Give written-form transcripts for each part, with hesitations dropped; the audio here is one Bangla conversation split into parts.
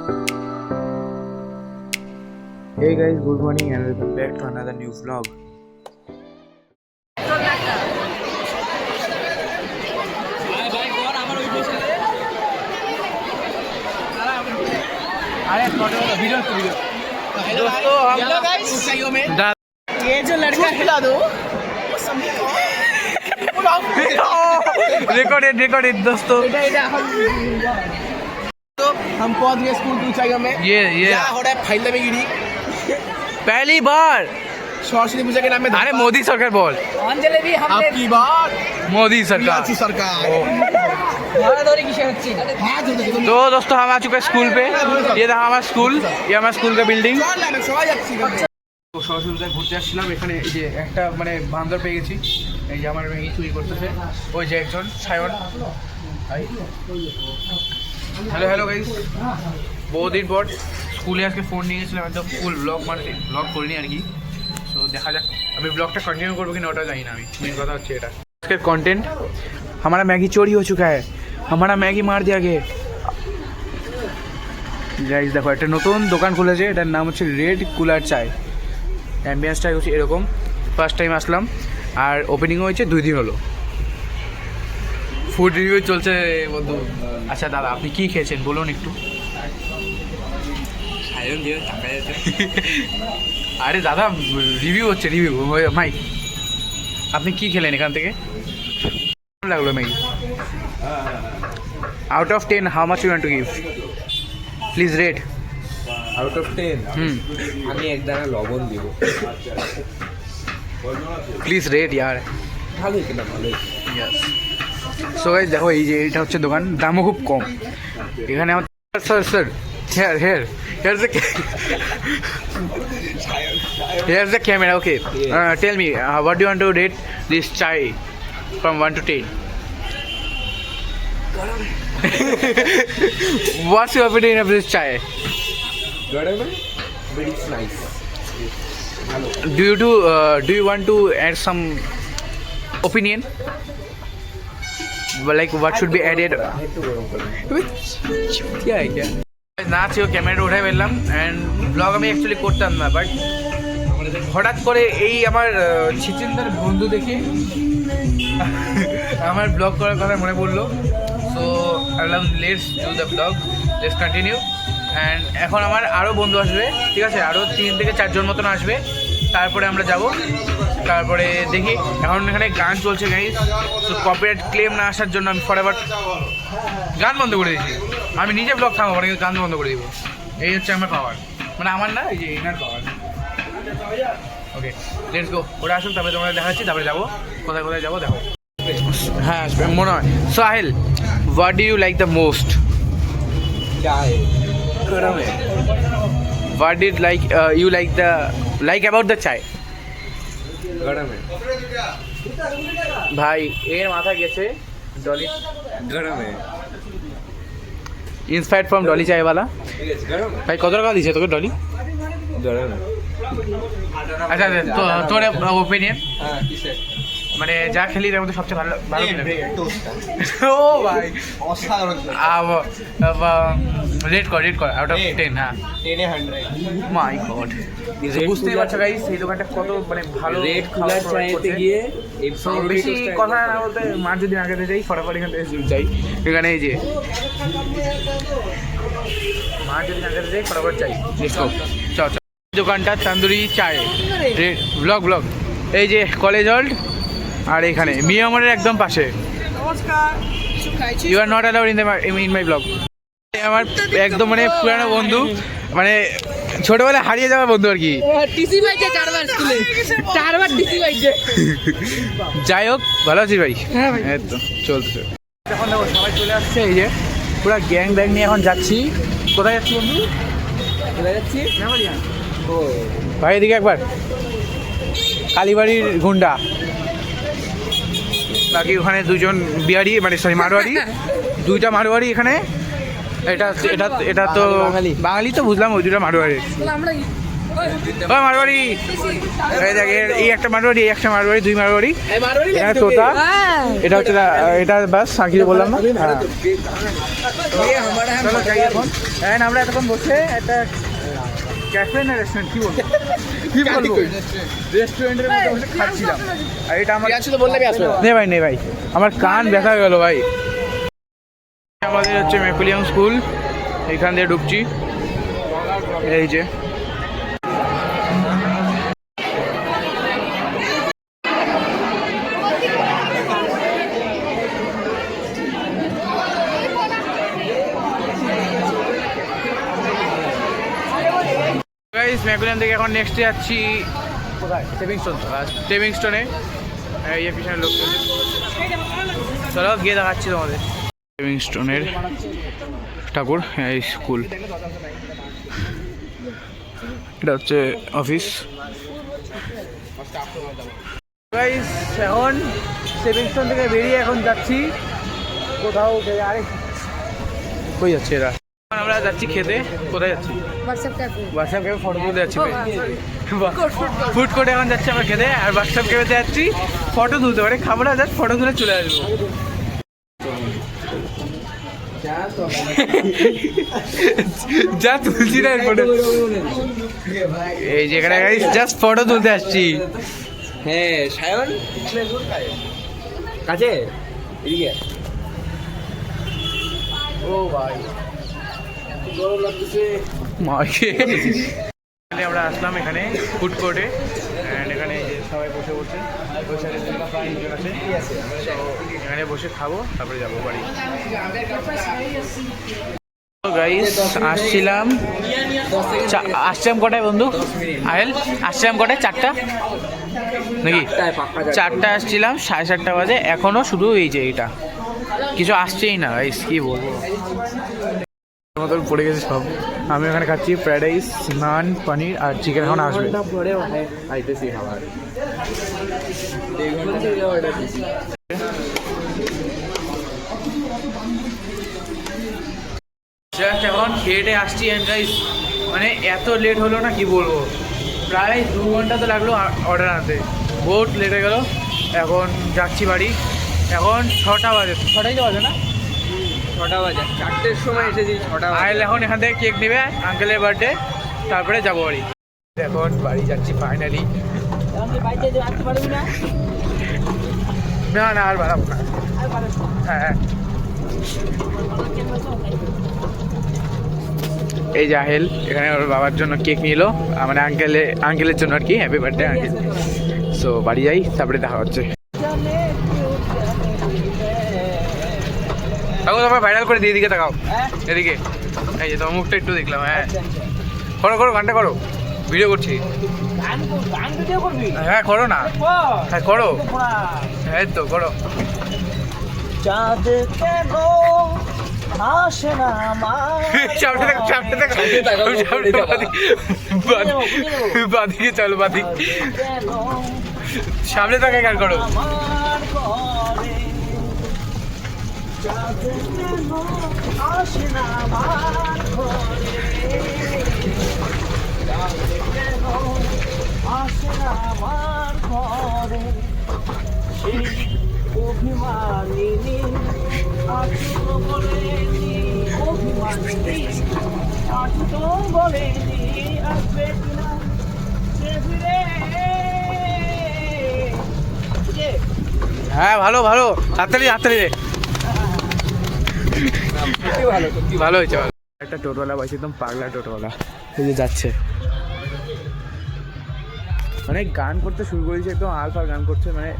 Hey guys, good morning and welcome back to another new vlog. दोस्तों ये जो लड़का खिला दो रिकॉर्डेड दोस्तों तो हम पहुंच गए स्कूल की ऊंचाइयों में। ये क्या हो रहा है फाइल में गिरी पहली बार सरस्वती पूजा के नाम में। अरे मोदी सरकार बोल अंजलि भी हमने आपकी बात मोदी सरकार अच्छी सरकार तो दोस्तों हम आ चुके हैं स्कूल पे। ये रहा हमारा स्कूल, ये हमारा स्कूल का बिल्डिंग। তো সরস্বতী পূজায় ঘুরতে আসছিলাম এখানে। এই যে একটা মানে বান্দর পেয়ে গেছি, এই যে আমার ম্যাগি চুরি করতেছে। ওই যে একজন সায়ন। হ্যালো হ্যালো গাইস, বহুদিন পর স্কুলে আজকে ফোন নিয়ে গেছিলাম, একদম ফুল ব্লগ মানে ব্লগ করিনি আর কি। তো দেখা যাক আমি ব্লগটা कंटिन्यू করবো কিনা ওটা জানি না। আমি মেন কথা হচ্ছে এটা আজকের কন্টেন্ট। हमारा मैगी चोरी हो चुका है, हमारा मैगी मार दिया गया। গাইস দেখো একটা নতুন দোকান খুলেছে, এটার নাম হচ্ছে রেড কুলার চায়। অ্যাম্বিয়েন্সটাই হচ্ছে এরকম। ফার্স্ট টাইম আসলাম আর ওপেনিংও হয়েছে 2 দিন হলো। ফুড রিভিউ চলছে বন্ধু। আচ্ছা দাদা আপনি কী খেয়েছেন বলুন একটু। আরে দাদা রিভিউ হচ্ছে, রিভিউ মাইক। আপনি কী খেলেন এখান থেকে? কেমন লাগলো Maggi? Out of 10 how much you want to give? Please rate. Out of 10 আমি এক দানা লবণ দিব। প্লিজ রেট ইয়ার। ভালোই কিনা ভালোই। ইয়াস। সো গাইস দেখো এই যে এটা হচ্ছে দোকান, দামও খুব কম এখানে। আমার sir here's the camera. Okay, tell me what do you want to rate this chai from 1 to 10? What's your opinion of this chai? But it's nice. Do you want to add some opinion? Like what should be added? क्या না ছিল ক্যামেরাটা উঠাই ফেললাম। অ্যান্ড ব্লগ আমি অ্যাকচুয়ালি করতাম না, বাট হঠাৎ করে এই আমার ছিচিন্দার বন্ধু দেখে আমার ব্লগ করার কথা মনে পড়লো। সো আইলাম let's do the blog, let's continue. And এখন আমার আরও বন্ধু আসবে, ঠিক আছে, আরও 3 থেকে 4 জন মতন আসবে। তারপরে আমরা যাব, তারপরে দেখি। এখন এখানে গান চলছে গাইস, তো কপিরাইট ক্লেম না আসার জন্য আমি ফরএভার গান বন্ধ করে দিয়েছি। আমি নিজে ব্লগ থামাবো না, কিন্তু গান বন্ধ করে দিব। এই হচ্ছে আমার পাওয়ার, মানে আমার না, এই যে এনার পাওয়ার। ওকে লেটস গো, ওরা আসুন তারপরে তোমরা দেখাচ্ছি, তারপরে যাবো কোথায় কোথায় যাবো দেখো। হ্যাঁ মনে হয়। Sahil, what do you like the most? চাই গরম है। What did you like about the chai? গরম है ভাই এর মাথা গেছে ডলি। গরম है ইন্সপায়ার্ড ফ্রম ডলি চাইওয়ালা। ঠিক আছে গরম है ভাই কত টাকা দিয়েছে তোকে ডলি? গরম है। আচ্ছা তো তোর ওপিনিয়ন, হ্যাঁ কিসে মানে যা খেলি তার মধ্যে সবচেয়ে ভালো ভালো কি লাগে? ও ভাই অসাধারণ। রেট কর আউট অফ 10। হ্যাঁ 10 100 মাই গড। বুঝতেই পারছো গাইস এই দোকানটা কত মানে ভালো। রেড কুলার চাইতে গিয়ে এই বেশি কথা না বলতে মার যদি না খেতে যাই ফটাফট এখান থেকে যাই। এখানে এই যে মার যদি না খেতে যাই ফটাফট যাই। চল দোকানটা তান্দুরি চায় ব্লগ এই যে কলেজ হল্ট, আর এখানে মিয়ামরের একদম পাশে। You are not allowed in my blog. আমার একদম মানে পুরানো বন্ধু, মানে ছোটবেলায় হারিয়ে যাওয়া বন্ধু আর কি। যাই হোক ভালো আছিস ভাই? তো চলছে। এখন দেখো সবাই চলে আসছে, এই যে পুরো গ্যাং নিয়ে এখন যাচ্ছি। কোথায় যাচ্ছি বন্ধু? কোথায় যাচ্ছি? ও ভাই এদিকে একবার। কালীবাড়ির গুন্ডা, বাকি ওখানে 2জন বিহারি, মানে সরি মারোয়ারি, 2টা মারোয়ারি এখানে। এটা তো বাঙালি তো বুঝলাম, ওই 2টা মারোয়ারি। ও মারবাড়ি, এই দেখ এই একটা মারবাড়ি, এই একটা মারবাড়ি, দুই মারবাড়ি, এটা তোতা, এটা হচ্ছে এটা বাস সাকি বললাম না। চলো যাই এখন। হ্যাঁ আমরা এতক্ষণ বসে একটা ক্যাফে না রেস্টুরেন্ট কি বলবো, কি বলবো, রেস্টুরেন্টের মধ্যে বসে খাচ্ছিলাম। আর এটা আমার আসলে বললে আমি আসবে নে ভাই নে ভাই, আমার কান ব্যথা হয়ে গেল ভাই। আমাদের হচ্ছে ম্যাকুলিয়াম স্কুল, এখান দিয়ে ঢুকছি। এই যে ম্যাকুলিয়াম থেকে এখন নেক্সট যাচ্ছি কোথায়, স্টেভিংস্টোন। স্টেভিংস্টোনে এই পিছনে লোক, চলো গিয়ে দেখাচ্ছি তোমাদের স্টেভিংস্টোনের ঠাকুর এই স্কুল। এটা হচ্ছে অফিস। গাইস এখন স্টেভিংস্টোন থেকে বেরিয়ে এখন যাচ্ছি কোথাও, আরে কই যাচ্ছে এরা? আমরা যাচ্ছি খেতে। কোথায় যাচ্ছি? হোয়াটসঅ্যাপ ক্যাফে ফটো তুলতে যাচ্ছি। ফুড কোর্টে এখন যাচ্ছি আমরা খেতে, আর হোয়াটসঅ্যাপ ক্যাফেতে যাচ্ছি ফটো তুলতে, পারে খাবার না, জাস্ট ফটো তুলে চলে আসবো। যা তুলছি না ফটো, এই যেখানে জাস্ট ফটো তুলতে আসছি। হ্যাঁ সায়ন কাছে এদিকে। ও ভাই গরম লাগতেছে। আমরা আসলাম এখানে ফুড কোর্টে, অ্যান্ড এখানে সবাই বসে বসে এখানে বসে খাবো, তারপরে যাবো বাড়ি। গাইস আসছিলাম কটায় বন্ধু? আহেল আসছিলাম কটায়? 4টা নাকি 4টা আসছিলাম, 7:30 বাজে, এখনো শুধু এই যে এইটা কিছু আসছেই না। গাইস কি বলবো, মতন পড়ে গেছে সব। আমি এখানে খাচ্ছি ফ্রাইড রাইস, নান, পনির আর চিকেন। এখন আসবে আইতেছি খাবার। জাস্ট এখন খেয়ে আসছি। অ্যান্ড গাইস মানে এত লেট হলো না কি বলবো, প্রায় 2 ঘন্টা তো লাগলো অর্ডার আনতে, বহুত লেট হয়ে গেলো। এখন যাচ্ছি বাড়ি। এখন 6টা বাজে, 6টাই তো বাজে না? 6টা বাজে, 4টের সময় এসেছি। 6টা আইল এখন এখান থেকে কেক নেবে আঙ্কেলের বার্থডে, তারপরে যাবো বাড়ি। এখন বাড়ি যাচ্ছি ফাইনালি। না না আর বাড়াবো না। হ্যাঁ এই যে আহেল এখানে ওর বাবার জন্য কেক নিল, মানে আঙ্কেলের জন্য আর কি, হ্যাপি বার্থডে আঙ্কেল। সো বাড়ি যাই, তারপরে দেখা হচ্ছে। তাও তোমার ভাইরাল করে দিয়ে, এদিকে তাকাও, এদিকে। এই যে তোমার মুখটা একটু দেখলাম। হ্যাঁ করো করো, গানটা করো, ভিডিও করছি। হ্যাঁ করো না, হ্যাঁ করো, হ্যাঁ তো করো। বাদিকে চলো, বাদিক সামনে তাকে গান করো। অভিমানিনী আছো বলেনি, অভিমানিনী আছো বলেনি, আসবে কিনা সে ফিরে। হ্যাঁ ভালো ভালো, তাড়াতাড়ি তাড়াতাড়ি রে, ভালো ভালো হয়েছে। একটা টোটোওয়ালা পাইছে, একদম পাগলা টোটোওয়ালা, এই যে যাচ্ছে মানে গান করতে শুরু করেছে, একদম আলফার গান করছে, মানে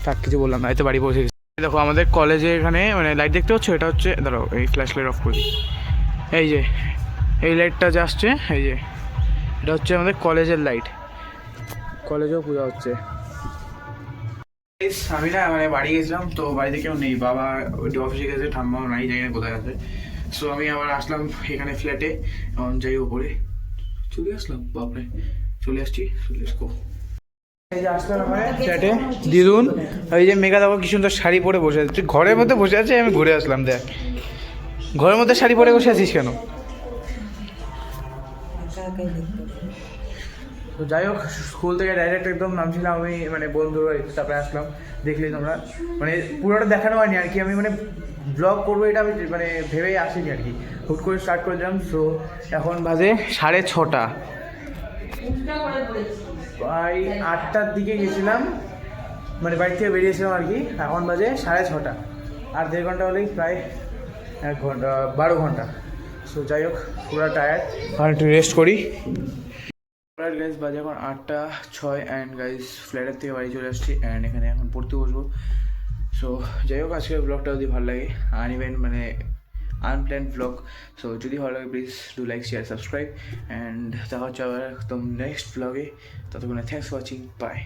তার কিছু বললাম না। এই তো বাড়ি পৌঁছে গেছি। দেখো আমাদের কলেজে এখানে মানে লাইট দেখতে হচ্ছে, এটা হচ্ছে, ধরো এই ফ্ল্যাশ লাইট অফ করে দিই। এই যে এই লাইটটা যে আসছে, এই যে এটা হচ্ছে আমাদের কলেজের লাইট, কলেজেও পূজা হচ্ছে। আমি না মানে বাড়ি গেছিলাম, তো বাড়িতে কেউ নেই, বাবা অফিসে গেছে, ঠাম্মাও নাই, জানি না কোথায় আছে। সো আমি আবার আসলাম এখানে ফ্ল্যাটে, এখন যাই ওপরে, চলে আসলাম, বাপরে চলে আসছি, চলে আসবো। এই যে আসলাম আমার ফ্ল্যাটে, দিদুন ওই যে মেঘা দেখো কি সুন্দর শাড়ি পরে বসে আছে, তুই ঘরের মধ্যে বসে আছে, আমি ঘুরে আসলাম। দেখ ঘরের মধ্যে শাড়ি পরে বসে আছিস কেন? একাই দেখতে পারি। তো যাই হোক, স্কুল থেকে ডাইরেক্ট একদম নামছিলাম আমি, মানে বন্ধুর বাড়িতে, তারপরে আসলাম। দেখলি তোমরা, মানে পুরোটা দেখানো হয়নি আর কি। আমি মানে ব্লগ করবো এটা আমি মানে ভেবেই আসিনি আর কি, হুট করে স্টার্ট করে দিলাম। সো এখন বাজে 6:30, প্রায় 8টার দিকে গেছিলাম, মানে বাড়ি থেকে বেরিয়েছিলাম আর কি। এখন বাজে 6:30, আর 1.5 ঘন্টা হলেই প্রায় 1 ঘন্টা 12 ঘন্টা। সো যাই হোক, পুরো টায়ার্ড, আর একটু রেস্ট করি। গাইজ বাজে এখন 8:06 অ্যান্ড গাইজ ফ্ল্যাটের থেকে বাড়ি চলে আসছি অ্যান্ড এখানে এখন পড়তে বসবো। সো যাই হোক, আজকের ব্লগটা যদি ভালো লাগে, মানে আনপ্ল্যান্ড ব্লগ, সো যদি ভালো লাগে please do like, share, subscribe and দেখা হচ্ছে আবার একদম নেক্সট ব্লগে। ততক্ষণে থ্যাংকস ফর ওয়াচিং, বাই।